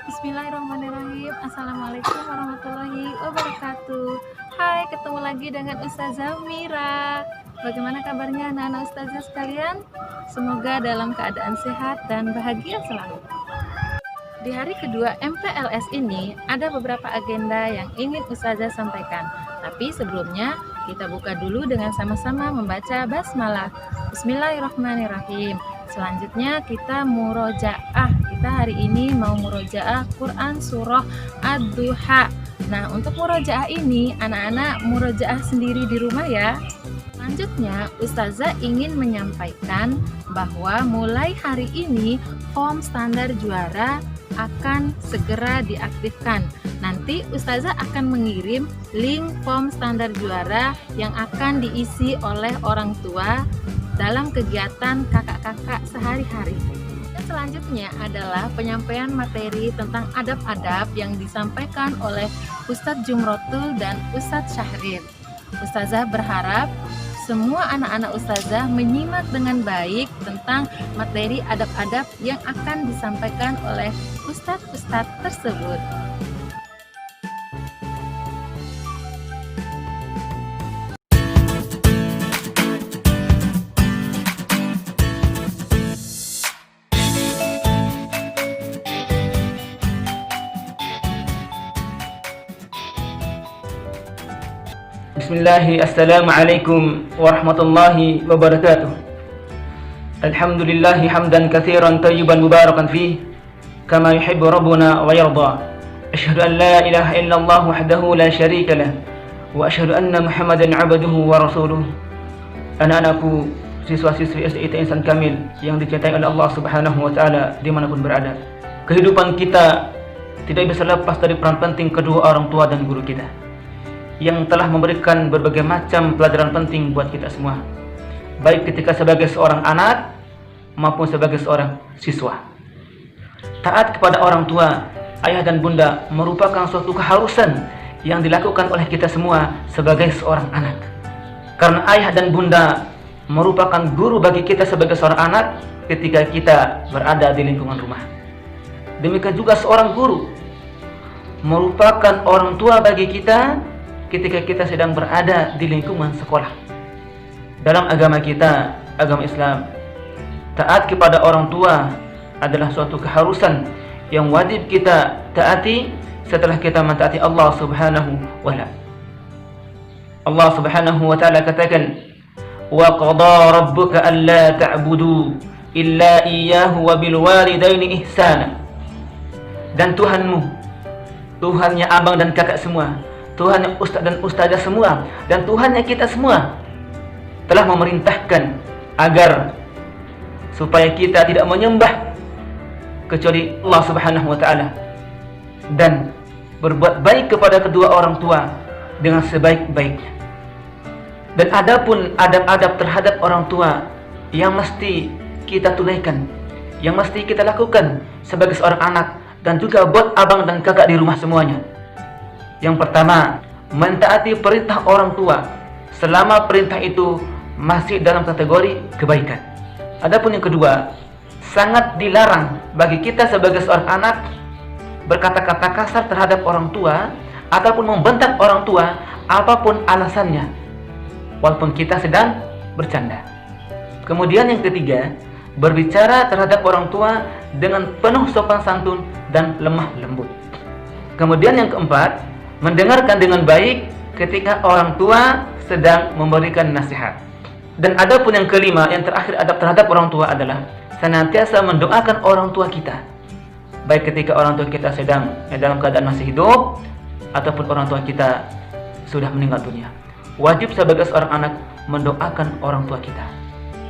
Bismillahirrahmanirrahim. Assalamualaikum warahmatullahi wabarakatuh. Hai, ketemu lagi dengan Ustazah Mira. Bagaimana kabarnya anak-anak Ustazah sekalian? Semoga dalam keadaan sehat dan bahagia selalu. Di hari kedua MPLS ini ada beberapa agenda yang ingin Ustazah sampaikan. Tapi sebelumnya kita buka dulu dengan sama-sama membaca basmalah. Bismillahirrahmanirrahim. Selanjutnya kita murojaah. Kita hari ini mau murojaah Quran surah Ad-Duha. Nah, untuk murojaah ini anak-anak murojaah sendiri di rumah ya. Selanjutnya Ustazah ingin menyampaikan bahwa mulai hari ini form standar juara akan segera diaktifkan. Nanti Ustazah akan mengirim link form standar juara yang akan diisi oleh orang tua dalam kegiatan kakak-kakak sehari-hari. Dan selanjutnya adalah penyampaian materi tentang adab-adab yang disampaikan oleh Ustadz Jumrotul dan Ustadz Syahrir. Ustazah berharap semua anak-anak Ustazah menyimak dengan baik tentang materi adab-adab yang akan disampaikan oleh Ustadz-Ustadz tersebut. Bismillahi, assalamualaikum warahmatullahi wabarakatuh. Alhamdulillahi hamdan katsiran tayyiban mubarakan fih kama yuhibbu rabbuna wa yarda. Asyhadu an la ilaha illallah wahdahu la syarika lah wa asyhadu anna Muhammadan 'abduhu wa rasuluh. Anak-anakku, siswa-siswi SDIT Insan Kamil yang dicintai oleh Allah Subhanahu wa taala dimanapun berada. Kehidupan kita tidak bisa lepas dari peran penting kedua orang tua dan guru kita yang telah memberikan berbagai macam pelajaran penting buat kita semua, baik ketika sebagai seorang anak maupun sebagai seorang siswa. Taat kepada orang tua, ayah dan bunda merupakan suatu keharusan yang dilakukan oleh kita semua sebagai seorang anak. Karena ayah dan bunda merupakan guru bagi kita sebagai seorang anak ketika kita berada di lingkungan rumah. Demikian juga seorang guru merupakan orang tua bagi kita ketika kita sedang berada di lingkungan sekolah. Dalam agama kita, agama Islam, taat kepada orang tua adalah suatu keharusan yang wajib kita taati setelah kita mentaati Allah Subhanahu wa ta'ala. Allah Subhanahu wa ta'ala katakan, "Wa qada rabbuka alla ta'budu illa iyyahu wa bil walidaini ihsana." Dan Tuhanmu, Tuhannya abang dan kakak semua, Tuhannya ustaz dan ustazah semua, dan Tuhannya kita semua telah memerintahkan agar supaya kita tidak menyembah kecuali Allah Subhanahu wa ta'ala dan berbuat baik kepada kedua orang tua dengan sebaik-baiknya. Dan adapun adab-adab terhadap orang tua yang mesti kita tunaikan, yang mesti kita lakukan sebagai seorang anak dan juga buat abang dan kakak di rumah semuanya. Yang pertama, mentaati perintah orang tua selama perintah itu masih dalam kategori kebaikan. Adapun yang kedua, sangat dilarang bagi kita sebagai seorang anak berkata-kata kasar terhadap orang tua ataupun membentak orang tua apapun alasannya, walaupun kita sedang bercanda. Kemudian yang ketiga, berbicara terhadap orang tua dengan penuh sopan santun dan lemah lembut. Kemudian yang keempat, mendengarkan dengan baik ketika orang tua sedang memberikan nasihat. Dan adapun yang kelima, yang terakhir adab terhadap orang tua adalah senantiasa mendoakan orang tua kita, baik ketika orang tua kita sedang dalam keadaan masih hidup ataupun orang tua kita sudah meninggal dunia. Wajib sebagai seorang anak mendoakan orang tua kita.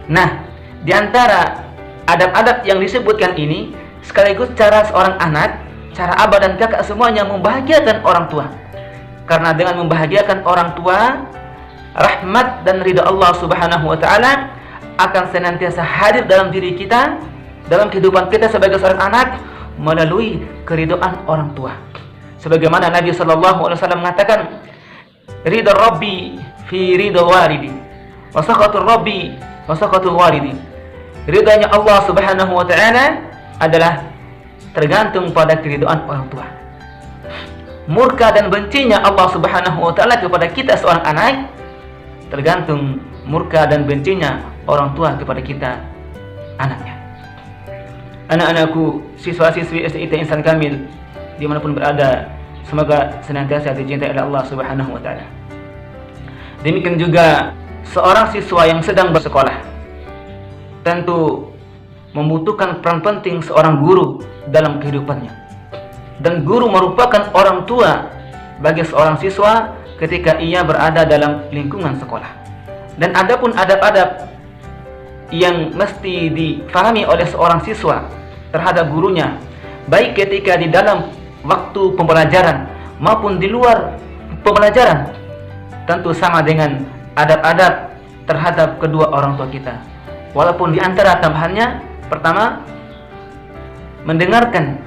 Nah, di antara adab-adab yang disebutkan ini sekaligus cara seorang anak, cara abah dan kakak semuanya membahagiakan orang tua. Karena dengan membahagiakan orang tua, rahmat dan ridha Allah Subhanahu wa ta'ala akan senantiasa hadir dalam diri kita, dalam kehidupan kita sebagai seorang anak melalui keridhaan orang tua. Sebagaimana Nabi sallallahu alaihi wasallam mengatakan, ridha Rabbi fi ridha walidi wa sakhatur Rabbi wa sakhatul walidi. Ridhanya Allah Subhanahu wa ta'ala adalah tergantung pada keridhaan orang tua. Murka dan bencinya Allah Subhanahu wa taala kepada kita seorang anak tergantung murka dan bencinya orang tua kepada kita anaknya. Anak-anakku, siswa-siswi SDIT Insan Kamil dimanapun berada, semoga senantiasa dicintai oleh Allah Subhanahu wa taala. Demikian juga seorang siswa yang sedang bersekolah tentu membutuhkan peran penting seorang guru dalam kehidupannya. Dan guru merupakan orang tua bagi seorang siswa ketika ia berada dalam lingkungan sekolah. Dan adapun adab-adab yang mesti difahami oleh seorang siswa terhadap gurunya, baik ketika di dalam waktu pembelajaran maupun di luar pembelajaran, tentu sama dengan adab-adab terhadap kedua orang tua kita. Walaupun di antara tambahannya, pertama, mendengarkan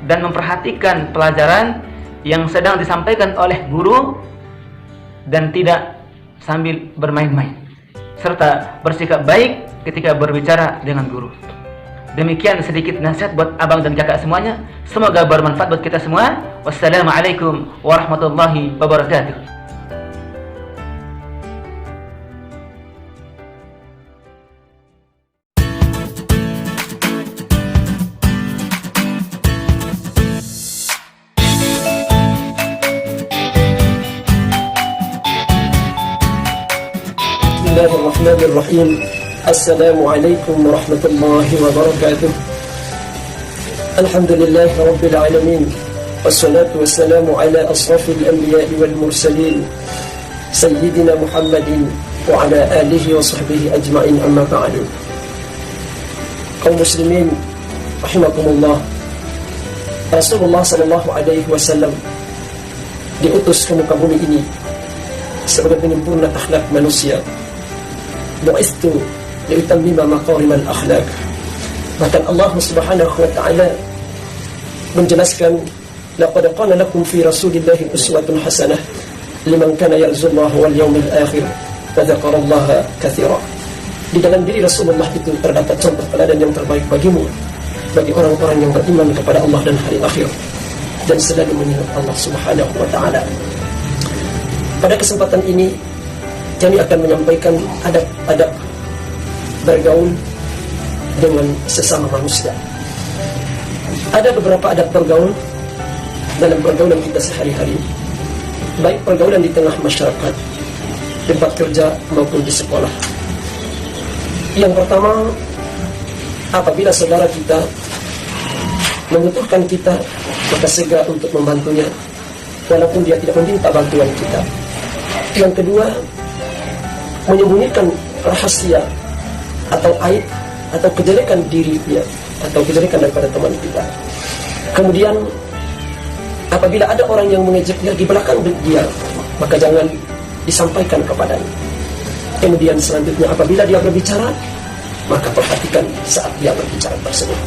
dan memperhatikan pelajaran yang sedang disampaikan oleh guru dan tidak sambil bermain-main, serta bersikap baik ketika berbicara dengan guru. Demikian sedikit nasihat buat abang dan kakak semuanya. Semoga bermanfaat buat kita semua. Wassalamualaikum warahmatullahi wabarakatuh. Bismillahirrahmanirrahim. Assalamualaikum warahmatullahi wabarakatuh. Alhamdulillahi rabbil alamin. Wassalatu wassalamu ala asrafil anbiya'i wal mursalin sayyidina Muhammadin wa ala alihi wa sahbihi ajma'in, amma ba'du. Kaum muslimin rahimakumullah, Rasulullah sallallahu alaihi wasallam diutus ke muka bumi ini sebagai penyempurna akhlak manusia. Bu'istu liutammima maqarimal akhlaq. Bahkan Allah Subhanahu wa ta'ala menjelaskan, laqad qala lakum fi rasulillahi uswatun hasanah liman kana yarjullaha wal yawmil akhir wa dzakarallaha katsira. Di dalam diri Rasulullah itu terdapat contoh teladan yang terbaik bagimu, bagi orang-orang yang beriman kepada Allah dan hari akhir dan selalu mengingat Allah Subhanahu wa ta'ala. Pada kesempatan ini kami akan menyampaikan adab-adab bergaul dengan sesama manusia. Ada beberapa adab bergaul dalam pergaulan kita sehari-hari, baik pergaulan di tengah masyarakat, tempat kerja maupun di sekolah. Yang pertama, apabila saudara kita membutuhkan kita, maka segera untuk membantunya walaupun dia tidak meminta bantuan kita. Yang kedua, menyembunyikan rahasia atau aib atau kejelekan dirinya atau kejelekan daripada teman kita. Kemudian apabila ada orang yang mengejeknya di belakang dia, maka jangan disampaikan kepadanya. Kemudian selanjutnya apabila dia berbicara, maka perhatikan saat dia berbicara tersebut.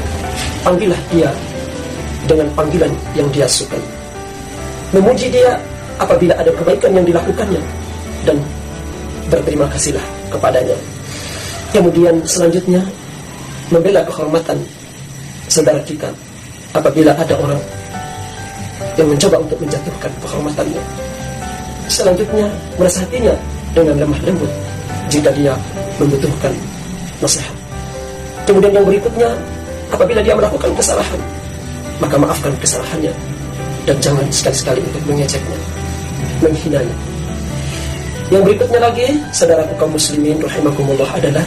Panggillah dia dengan panggilan yang dia sukai. Memuji dia apabila ada kebaikan yang dilakukannya dan berterima kasihlah kepadanya. Kemudian selanjutnya membela kehormatan saudara kita apabila ada orang yang mencoba untuk menjatuhkan kehormatannya. Selanjutnya menasihatinya dengan lemah lembut jika dia membutuhkan nasihat. Kemudian yang berikutnya, apabila dia melakukan kesalahan, maka maafkan kesalahannya dan jangan sekali-sekali untuk mengejeknya, menghinanya. Yang berikutnya lagi, saudaraku kaum muslimin rahimakumullah, adalah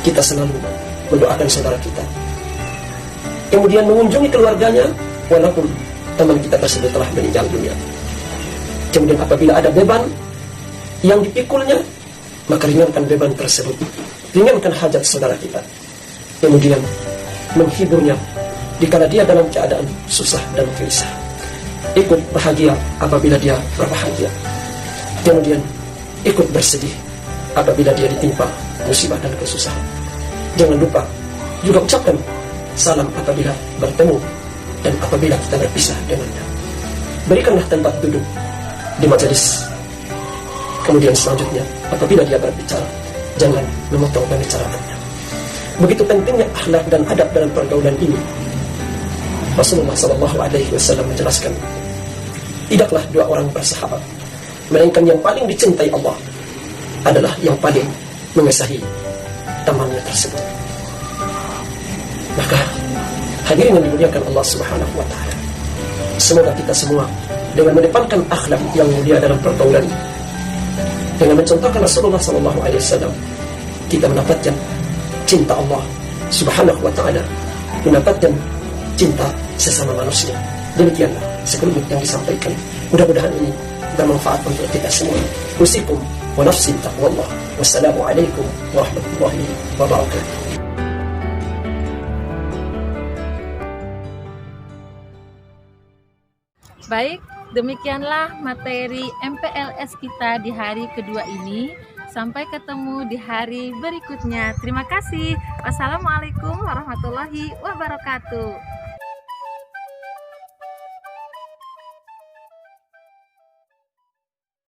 kita selalu mendoakan saudara kita. Kemudian mengunjungi keluarganya walaupun teman kita tersebut telah meninggal dunia. Kemudian apabila ada beban yang dipikulnya, maka ringankan beban tersebut. Ringankan hajat saudara kita. Kemudian menghiburnya dikala dia dalam keadaan susah dan gelisah. Ikut bahagia apabila dia berbahagia. Kemudian ikut bersedih apabila dia ditimpa musibah dan kesusahan. Jangan lupa juga ucapkan salam apabila bertemu dan apabila kita berpisah dengannya. Berikanlah tempat duduk di majelis. Kemudian selanjutnya apabila dia berbicara, jangan memotong pembicaraannya. Begitu pentingnya akhlak dan adab dalam pergaulan ini. Rasulullah Shallallahu Alaihi Wasallam menjelaskan, tidaklah dua orang bersahabat, melainkan yang paling dicintai Allah adalah yang paling mengasihi temannya tersebut. Maka hadirin yang dimuliakan Allah Subhanahu wa Ta'ala, semoga kita semua dengan mendepankan akhlak yang mulia dalam pergaulan, dengan mencontohkan Rasulullah Sallallahu Alaihi Wasallam, kita mendapatkan cinta Allah Subhanahu wa Ta'ala, mendapatkan cinta sesama manusia. Demikianlah sekelumit yang disampaikan. Mudah-mudahan ini bermanfaat untuk kita semua. Usikum wa nafsi taqwallah. Wassalamualaikum warahmatullahi wabarakatuh. Baik, demikianlah materi MPLS kita di hari kedua ini. Sampai ketemu di hari berikutnya. Terima kasih. Wassalamualaikum warahmatullahi wabarakatuh.